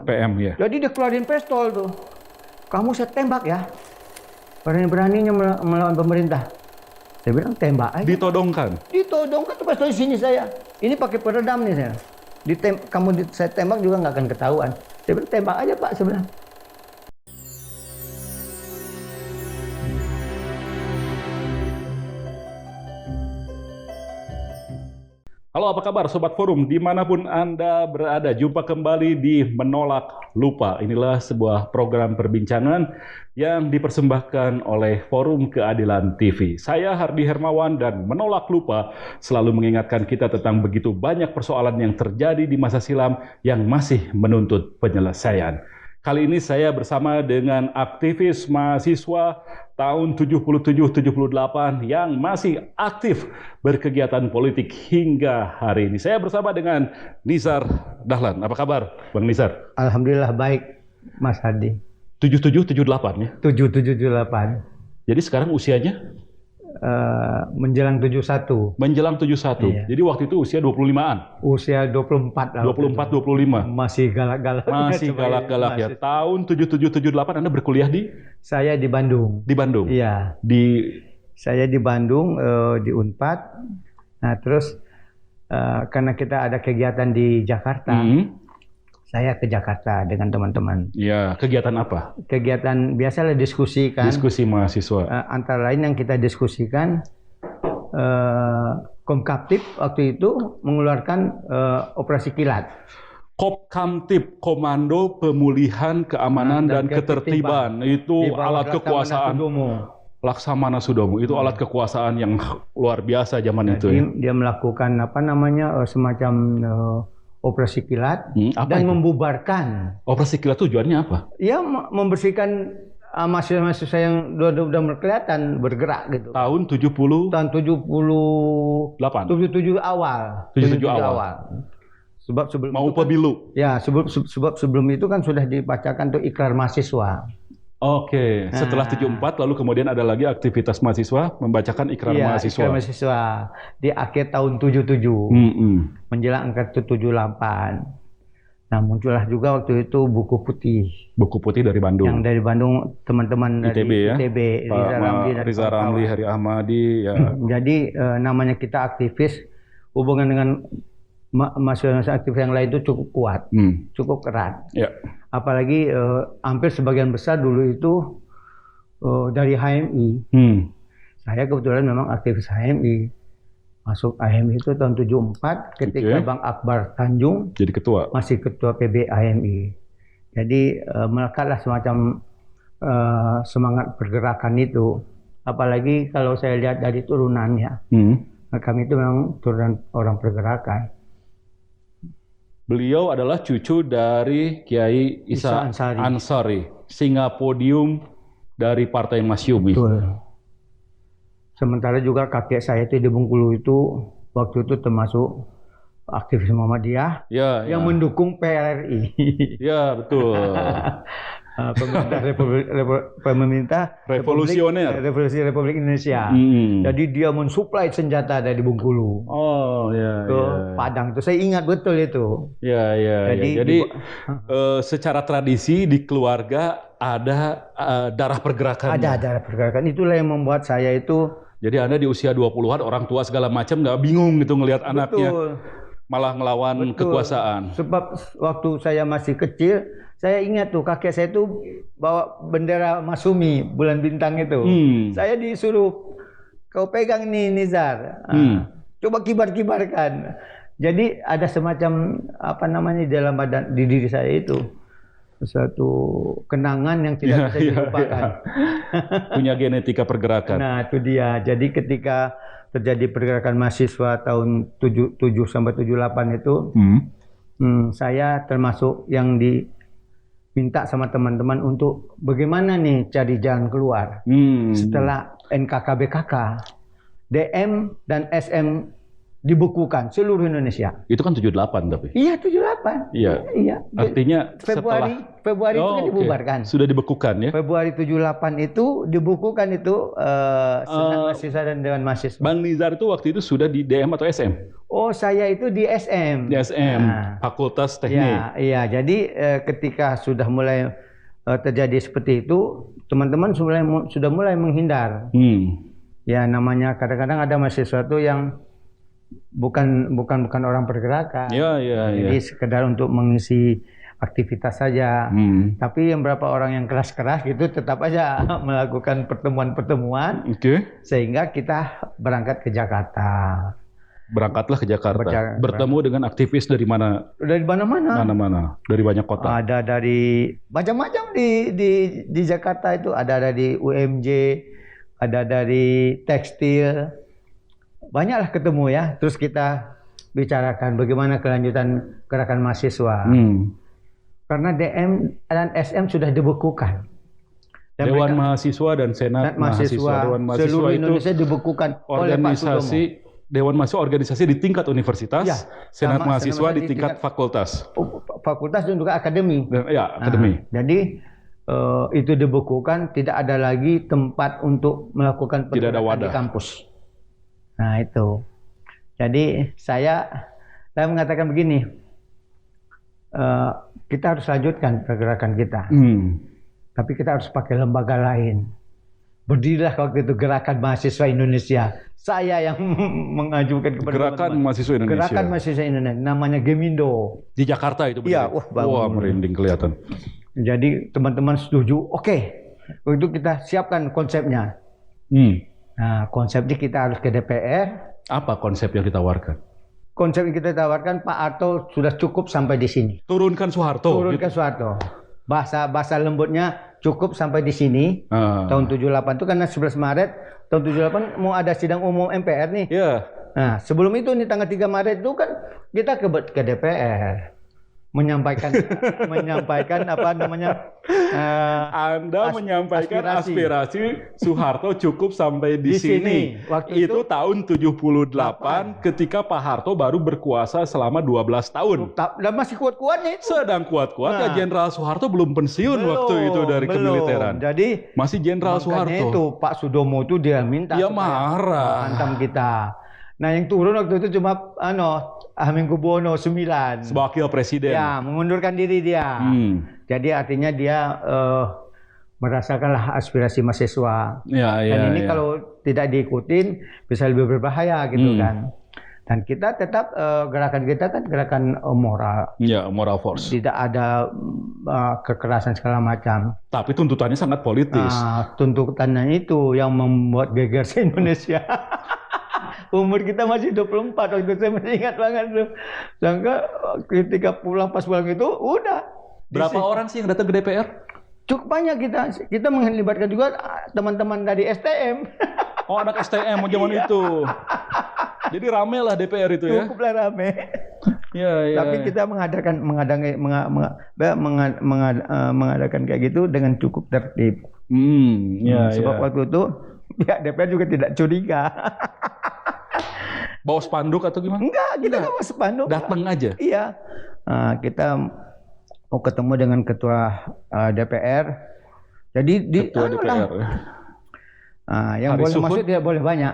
PM ya. Jadi dia keluarin pistol tuh. Kamu saya tembak ya. Berani-beraninya melawan pemerintah. Saya bilang tembak aja. Ditodongkan. Ditodongkan tuh pistol di sini saya. Ini pakai peredam nih saya. Saya tembak juga nggak akan ketahuan. Saya bilang tembak aja Pak sebenarnya. Halo, apa kabar Sobat Forum? Dimanapun Anda berada, jumpa kembali di Menolak Lupa. Inilah sebuah program perbincangan yang dipersembahkan oleh Forum Keadilan TV. Saya Hardi Hermawan dan Menolak Lupa selalu mengingatkan kita tentang begitu banyak persoalan yang terjadi di masa silam yang masih menuntut penyelesaian. Kali ini saya bersama dengan aktivis mahasiswa tahun 77-78 yang masih aktif berkegiatan politik hingga hari ini. Saya bersama dengan Nizar Dahlan. Apa kabar, Bang Nizar? Alhamdulillah baik, Mas Hadi. 77-78 ya? 7778. Jadi sekarang usianya? Menjelang 71. Menjelang 71. Iya. Jadi waktu itu usia 25-an? Usia 24 lah. 24-25. Masih galak-galak. Masih galak-galak ya. Tahun 77-78 Anda berkuliah di? Saya di Bandung. Di Bandung? Iya. Saya di Bandung, di Unpad. Nah terus karena kita ada kegiatan di Jakarta, saya ke Jakarta dengan teman-teman. Ya, kegiatan apa? Kegiatan biasalah diskusi kan. Diskusi mahasiswa. Antara lain yang kita diskusikan, Komkaptib waktu itu mengeluarkan operasi kilat. Kopkamtib, Komando Pemulihan Keamanan dan Ketertiban. Itu alat kekuasaan. Laksamana Sudomo. Itu alat kekuasaan yang luar biasa zaman itu ya. Dia melakukan semacam operasi kilat dan itu? membubarkan. Operasi kilat tujuannya apa? Ya membersihkan mahasiswa-mahasiswa yang sudah kelihatan bergerak gitu. Tahun 70? Tahun 78. 77 awal. 77 awal. Sebab sebelum mau pemilu. Ya, sebab sebelum itu kan sudah dibacakan tuh ikrar mahasiswa. Oke, setelah 74 lalu kemudian ada lagi aktivitas mahasiswa membacakan ikrar mahasiswa. Ikrar mahasiswa di akhir tahun 77. Menjelang angka 78. Nah, muncullah juga waktu itu buku putih. Buku putih dari Bandung. Yang dari Bandung, teman-teman dari ITB ya. ITB, Riza Ramli, Hari Ahmadi ya. Jadi namanya kita aktivis, hubungan dengan mahasiswa aktif yang lain itu cukup kuat, cukup erat. Ya. Apalagi hampir sebagian besar dulu itu dari HMI. Saya kebetulan memang aktivis HMI. Masuk HMI itu tahun 74 ketika Bang Akbar Tanjung jadi ketua. Masih ketua PB HMI. Jadi melekatlah semacam semangat pergerakan itu. Apalagi kalau saya lihat dari turunannya. Kami itu memang turunan orang pergerakan. Beliau adalah cucu dari Kiai Isa Ansari, singa podium dari Partai Masyumi. Betul. Sementara juga kakek saya itu di Bengkulu itu waktu itu termasuk aktivis Muhammadiyah yang mendukung PRRI. Ya, betul. Pemerintah Revolusi Republik Indonesia. Jadi dia mensuplai senjata dari Bengkulu. Ke Padang itu saya ingat betul itu. Jadi secara tradisi di keluarga ada darah pergerakan. Ada darah pergerakan. Itulah yang membuat saya itu. Jadi Anda di usia 20-an orang tua segala macam nggak bingung gitu ngelihat anaknya malah ngelawan kekuasaan. Sebab waktu saya masih kecil, saya ingat tuh kakek saya tuh bawa bendera Masyumi, bulan bintang itu. Saya disuruh, kau pegang nih Nizar, coba kibar-kibarkan. Jadi ada semacam di dalam badan di diri saya itu suatu kenangan yang tidak bisa dilupakan. Punya genetika pergerakan. Nah itu dia. Jadi ketika terjadi pergerakan mahasiswa tahun 77 sampai 78 itu, saya termasuk yang diminta sama teman-teman untuk bagaimana nih cari jalan keluar. Setelah NKKBKK, DM dan SM dibukukan seluruh Indonesia. Itu kan 78 tapi. Iya 78. Iya. Artinya Februari itu kan dibubarkan. Sudah dibekukan ya. Februari 78 itu dibukukan itu Senat Mahasiswa dan Dewan Mahasiswa. Bang Nizar itu waktu itu sudah di DM atau SM? Oh, saya itu di SM. Di SM, Fakultas Teknik. Iya. Jadi ketika sudah mulai terjadi seperti itu, teman-teman sudah mulai menghindar. Ya, namanya kadang-kadang ada mahasiswa itu yang bukan orang pergerakan. Jadi sekedar untuk mengisi aktivitas saja. Tapi yang berapa orang yang keras-keras gitu tetap aja melakukan pertemuan-pertemuan. Sehingga kita berangkat ke Jakarta. Berangkatlah ke Jakarta. Bertemu dengan aktivis dari mana? Dari mana-mana. Mana-mana. Dari banyak kota. Ada dari macam-macam di Jakarta itu. Ada dari UMJ, ada dari tekstil. Banyaklah ketemu ya. Terus kita bicarakan bagaimana kelanjutan gerakan mahasiswa. Karena DM dan SM sudah dibekukan. Dan Dewan Mahasiswa dan Senat Mahasiswa. Dewan Mahasiswa seluruh itu Indonesia dibekukan oleh Pak Sutomo. Dewan Mahasiswa organisasi di tingkat universitas, Senat Mahasiswa di tingkat fakultas. Fakultas dan juga akademi. Akademi. Jadi itu dibekukan, tidak ada lagi tempat untuk melakukan pergerakan di kampus. Nah itu. Jadi saya mengatakan begini, kita harus lanjutkan pergerakan kita. Tapi kita harus pakai lembaga lain. Berdirilah waktu itu Gerakan Mahasiswa Indonesia. Saya yang mengajukan kepada Gerakan Mahasiswa Indonesia. Gerakan Mahasiswa Indonesia, namanya Gemindo. Di Jakarta itu. Iya, wah merinding kelihatan. Jadi teman-teman setuju, oke. Itu kita siapkan konsepnya. Nah, konsepnya kita harus ke DPR. Apa konsep yang ditawarkan? Konsep yang kita tawarkan, Pak Harto sudah cukup sampai di sini. Turunkan Soeharto. Soeharto. Bahasa lembutnya cukup sampai di sini. Tahun 78 itu karena 11 Maret tahun 78 mau ada sidang umum MPR nih. Nah, sebelum itu nih tanggal 3 Maret itu kan kita ke DPR menyampaikan apa namanya Anda menyampaikan aspirasi Soeharto cukup sampai di sini. Waktu itu tahun 78 ketika Pak Harto baru berkuasa selama 12 tahun. Dan masih kuat-kuatnya itu. Sedang kuat-kuatnya Jenderal Soeharto belum pensiun waktu itu dari kemiliteran. Jadi masih Jenderal Soeharto. Itu Pak Sudomo itu dia minta marah hantam kita. Nah, yang turun waktu itu cuma Hamengkubuwono 9 sebagai wakil presiden. Ya, mengundurkan diri dia. Jadi artinya dia merasakanlah aspirasi mahasiswa. Dan ini kalau tidak diikutin bisa lebih berbahaya gitu kan. Dan kita tetap gerakan kita kan gerakan moral. Ya, moral force. Tidak ada kekerasan segala macam. Tapi tuntutannya sangat politis. Tuntutannya itu yang membuat geger se-Indonesia. Umur kita masih 24 waktu saya masih ingat banget tuh. Sangka ketika pas pulang itu udah. Berapa orang sih yang datang ke DPR? Cukup banyak kita melibatkan juga teman-teman dari STM. Oh, anak STM zaman itu. Jadi rame lah DPR itu ya. Cukuplah rame. Tapi kita mengadakan kayak gitu dengan cukup tertib. Sebab waktu itu pihak DPR juga tidak curiga. Bawa spanduk atau gimana? Enggak, kita nggak bawa spanduk. Datang aja? Iya. Kita mau ketemu dengan ketua DPR. Jadi ketua DPR. Yang boleh masuk tidak boleh banyak.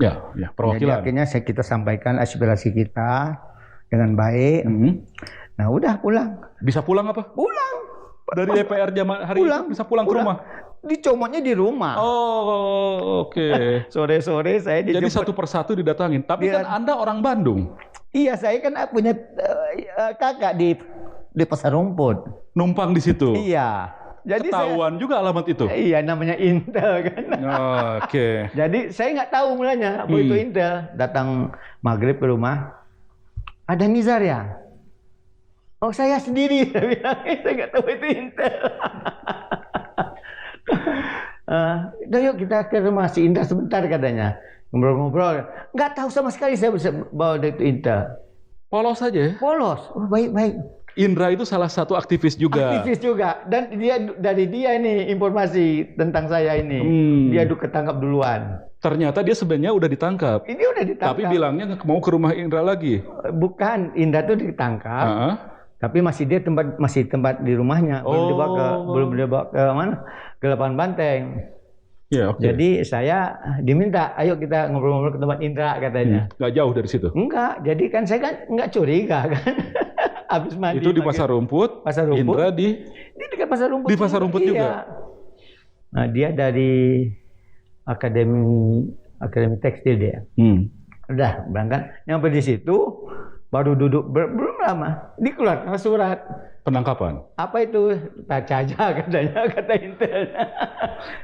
Ya, perwakilan. Jadi akhirnya kita sampaikan aspirasi kita dengan baik. Nah, udah pulang. Bisa pulang apa? Pulang. Dari DPR zaman hari itu bisa pulang ke rumah? Dicomotnya di rumah. Oh, oke. Sore-sore saya dijemput. Jadi satu persatu didatangin. Tapi kan Anda orang Bandung. Iya, saya kan punya kakak di Pasar Rumput. Numpang di situ. Iya. Jadi ketahuan juga alamat itu. Iya, namanya Intel kan. Oke. Jadi saya nggak tahu mulanya apa itu Intel. Datang maghrib ke rumah. Ada Nizar ya? Oh, saya sendiri. Saya bilang, saya nggak tahu itu Intel. Udah yuk kita ke rumah si Indra sebentar katanya. Ngobrol-ngobrol. Nggak tahu sama sekali saya bisa bawa itu Intel. Polos saja ya? Polos. Oh, baik-baik. Indra itu salah satu aktivis juga. Aktivis juga. Dan dari dia ini informasi tentang saya ini. Dia ketangkap duluan. Ternyata dia sebenarnya udah ditangkap. Ini udah ditangkap. Tapi bilangnya mau ke rumah Indra lagi. Bukan, Indra tuh ditangkap. Tapi masih tempat di rumahnya. Belum dibawa ke mana? Ke lapangan Banteng. Iya, oke. Jadi saya diminta, ayo kita ngobrol-ngobrol ke tempat Indra katanya. Nggak jauh dari situ. Enggak, jadi kan saya kan nggak curiga kan. Habis mandi. Itu di Pasar Rumput. Pasar Rumput. Indra di dekat Pasar Rumput. Di Pasar Rumput juga. Iya. Nah, dia dari Akademi Tekstil dia. Udah berangkat, nyampe di situ baru duduk belum lama dikeluarkan surat penangkapan. Apa itu? Baca aja katanya, kata Intel.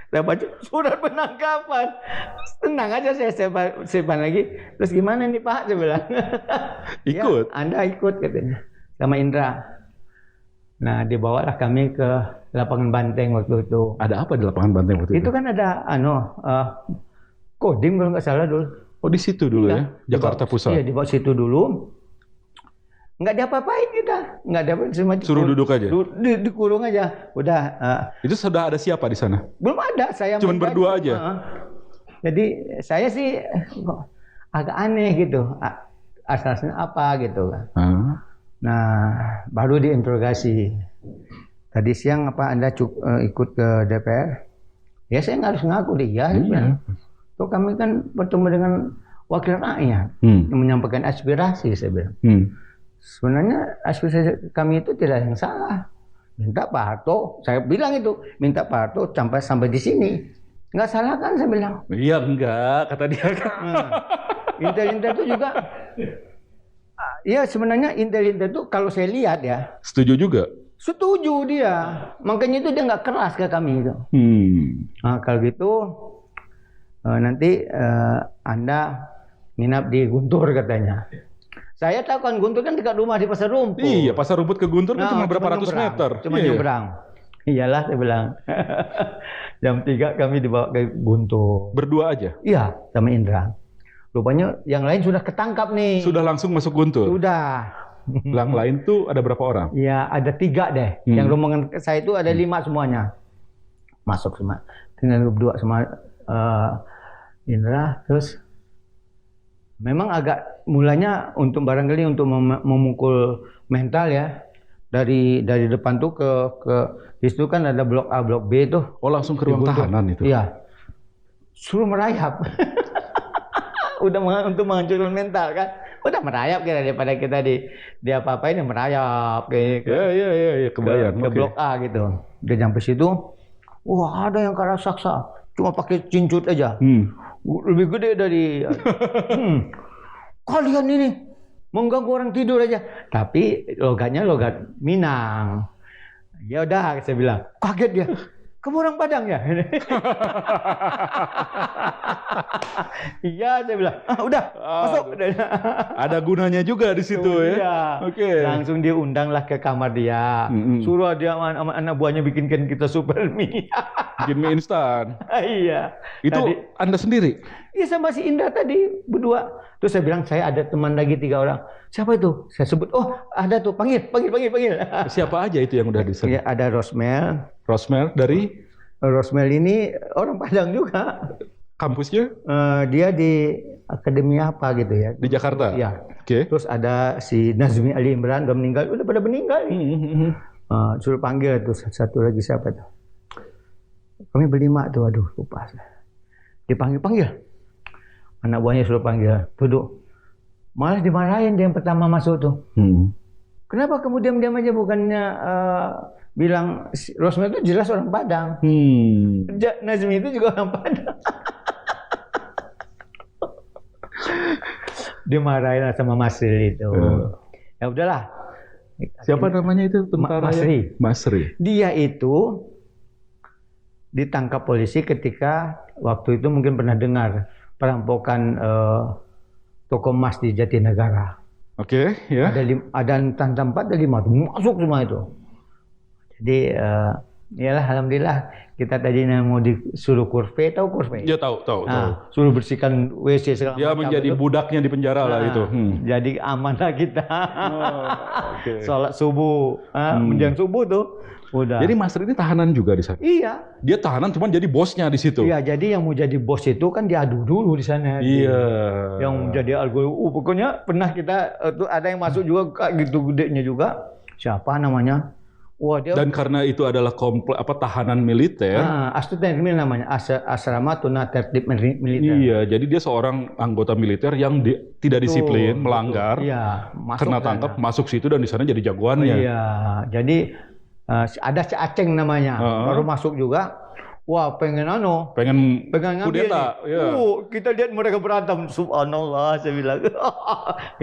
Saya baca surat penangkapan. Tenang aja saya simpan lagi. Terus gimana nih Pak? Saya bilang. Ikut? Ya, Anda ikut katanya sama Indra. Nah, dibawalah kami ke lapangan Banteng waktu itu. Ada apa di lapangan Banteng waktu itu? Itu kan ada Kodim kalau nggak salah dulu. Oh, di situ dulu ya, Jakarta Pusat. Iya, dibawa situ dulu. Nggak diapa-apain kita, nggak diapa-apain, suruh duduk aja. Dikurung aja, udah. Itu sudah ada siapa di sana? Belum ada, saya cuman berdua aja. Jadi saya sih agak aneh gitu, asasnya apa gitu kan. Nah, baru diinterogasi. Tadi siang apa Anda ikut ke DPR? Ya saya nggak harus ngaku deh, ya. Tuh kami kan bertemu dengan wakil rakyat, menyampaikan aspirasi, saya bilang. Sebenarnya aspirasi kami itu tidak yang salah. Minta Pak Harto, saya bilang itu, minta Pak Harto sampai di sini. Nggak salah kan, saya bilang. Iya, enggak, kata dia. Intel itu juga, ya sebenarnya Intel itu kalau saya lihat ya. Setuju juga? Setuju dia. Makanya itu dia nggak keras ke kami itu. Nah, kalau gitu, nanti Anda nginap di Guntur katanya. Saya tahu kan Guntur kan dekat rumah di Pasar Rumput. Iya, Pasar Rumput ke Guntur kan cuma berapa ratus meter. Cuma nyebrang. Iyalah, saya bilang. Jam 3 kami dibawa ke Guntur. Berdua aja? Iya, sama Indra. Rupanya yang lain sudah ketangkap nih. Sudah langsung masuk Guntur? Sudah. Yang lain tuh ada berapa orang? Iya, ada 3 deh. Yang rombongan saya itu ada 5 semuanya. Masuk semua. Tinggal berdua sama Indra, terus memang agak mulanya untuk barangkali untuk memukul mental ya. Dari depan tuh ke di situ kan ada blok A, blok B tuh. Oh, langsung ke ruang tahanan itu? Iya. Suruh merayap. Udah untuk menghancurkan mental kan. Udah merayap kita daripada kita di apa-apain ya merayap kayak Iya, kebayang. Ke blok A gitu. Dia sampai situ, wah ada yang karena saksa. Cuma pakai cincut aja. Lebih gede dari kalian ini mengganggu orang tidur aja. Tapi logatnya logat Minang. Ya udah, saya bilang. Kaget dia. Kamu orang Padang ya? Iya, saya bilang. Udah, masuk. Ada gunanya juga di situ ya. Iya. Oke. Langsung diundanglah ke kamar dia. Suruh dia sama anak buahnya bikinkan kita super mie. Bikin mie instan. Iya. Itu tadi, Anda sendiri? Iya, sama si Indra tadi berdua. Terus saya bilang saya ada teman lagi 3 orang. Siapa itu? Saya sebut. Oh, ada tuh. Panggil. Siapa aja itu yang udah disebut? Ya, ada Rosmel. Rosmel dari? Rosmel ini orang Padang juga. Kampusnya? Dia di akademi apa gitu ya. Di Jakarta? Iya. Oke. Terus ada si Nazmi Ali Imran udah meninggal. Udah pada meninggal. Suruh panggil tuh. Satu lagi siapa tuh? Kami berlima tuh. Aduh, lupa. Dipanggil. Anak buahnya suruh panggil. Duduk. Malah dimarahin dia yang pertama masuk tuh. Kenapa kamu diam-diam aja, bukannya bilang Rosmel itu jelas orang Padang. Nazmi itu juga orang Padang. Dimarahin sama Masri itu. Ya udahlah. Siapa namanya itu tentara? Masri. Dia itu ditangkap polisi ketika waktu itu mungkin pernah dengar perampokan toko emas di Jatinegara. Oke, ya. Ada tanda 4 ada 5 masuk semua itu. Jadi iyalah, alhamdulillah kita tadi mau disuruh kurve, tahu kurve? Ya tahu. Suruh bersihkan WC segala macam. Ya menjadi itu. Budaknya di penjara lah itu. Jadi aman lah kita. Sholat subuh, menjelang subuh tuh. Udah. Jadi Mas ini tahanan juga di sana? Iya. Dia tahanan cuman jadi bosnya di situ? Iya, jadi yang mau jadi bos itu kan diadu dulu di sana. Iya. Yang jadi algoritma. Pokoknya pernah kita tuh ada yang masuk juga gitu gedenya juga. Siapa namanya? Wah, dia Dan karena itu adalah tahanan militer. Astuten namanya, asrama tuna tertib militer. Iya, jadi dia seorang anggota militer yang tidak disiplin, melanggar. Iya, Kena tangkap, masuk situ dan di sana jadi jagoannya. Iya, jadi ada si Aceng namanya, baru masuk juga. Wah, pengen ngambil kudeta. Ya. Kita lihat mereka berantem, subhanallah, saya bilang.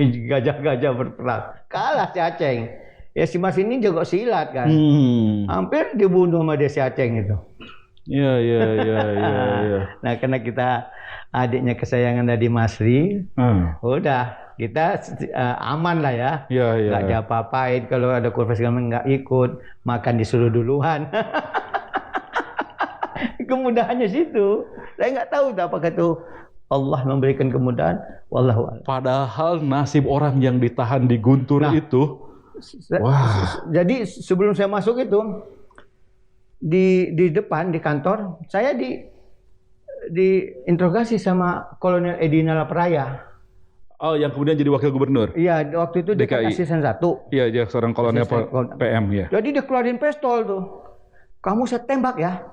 Gajah-gajah berperang. Kalah si Aceng. Ya si Mas ini jago silat kan. Hampir dibunuh sama dia si Aceng itu. Iya. Nah, karena kita adiknya kesayangan dari Masri, udah kita aman lah ya. Nggak diapa-apain, kalau ada kurva segala nggak ikut, makan disuruh duluan. Kemudahannya situ. Saya nggak tahu apakah itu Allah memberikan kemudahan. Wallahu a'lam. Padahal nasib orang yang ditahan di Guntur itu. Wah. Jadi sebelum saya masuk itu di depan di kantor saya diinterogasi sama Kolonel Edi Nalapraya. Oh, yang kemudian jadi wakil gubernur. Iya, waktu itu dia asisten 1. Iya, dia seorang kolonel PM ya. Jadi dia keluarin pistol tuh. Kamu saya tembak ya.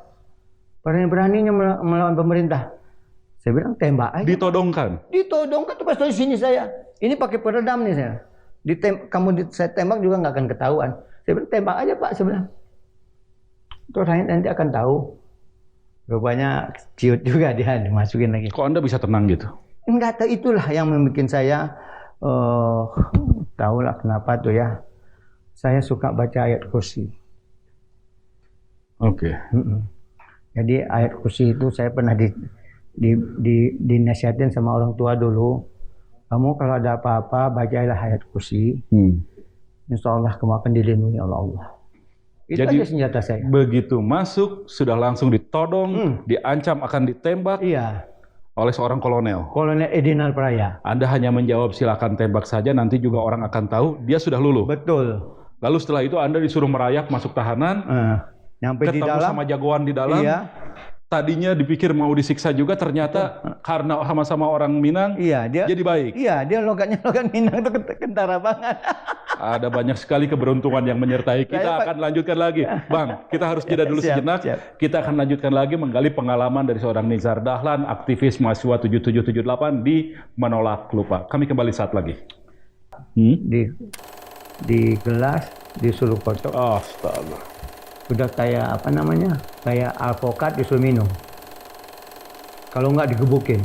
Berani-beraninya melawan pemerintah. Saya bilang tembak aja. Ditodongkan Ditodongkan tuh pistol di sini saya. Ini pakai peredam nih saya. Saya tembak juga nggak akan ketahuan. Saya bilang tembak aja Pak sebenarnya. Terus nanti akan tahu. Rupanya ciut juga dia dimasukin lagi. Kok Anda bisa tenang gitu? Enggak tahu, itulah yang membuat saya tahulah kenapa tuh ya. Saya suka baca ayat kursi. Oke. Jadi ayat kursi itu saya pernah dinasihatin sama orang tua dulu. Kamu kalau ada apa-apa bacalah ayat kursi. Insya Allah kamu akan dilindungi oleh Allah. Itu jadi, aja senjata saya. Begitu masuk sudah langsung ditodong, diancam akan ditembak. Iya. Oleh seorang kolonel. Kolonel Edi Nalapraya. Anda hanya menjawab silakan tembak saja, nanti juga orang akan tahu dia sudah luluh. Betul. Lalu setelah itu Anda disuruh merayap masuk tahanan. Nyampe di dalam sama jagoan di dalam. Iya. Tadinya dipikir mau disiksa juga, ternyata karena sama-sama orang Minang, jadi baik. Iya, dia logat Minang itu kentara banget. Ada banyak sekali keberuntungan yang menyertai. Kita akan lanjutkan lagi. Bang, kita harus jeda dulu sejenak. Kita akan lanjutkan lagi menggali pengalaman dari seorang Nizar Dahlan, aktivis mahasiswa 7778 di Menolak Lupa. Kami kembali saat lagi. Di gelas, disuruh kocok. Astaga. Udah kayak kayak alpukat disuruh minum. Kalau nggak digebukin.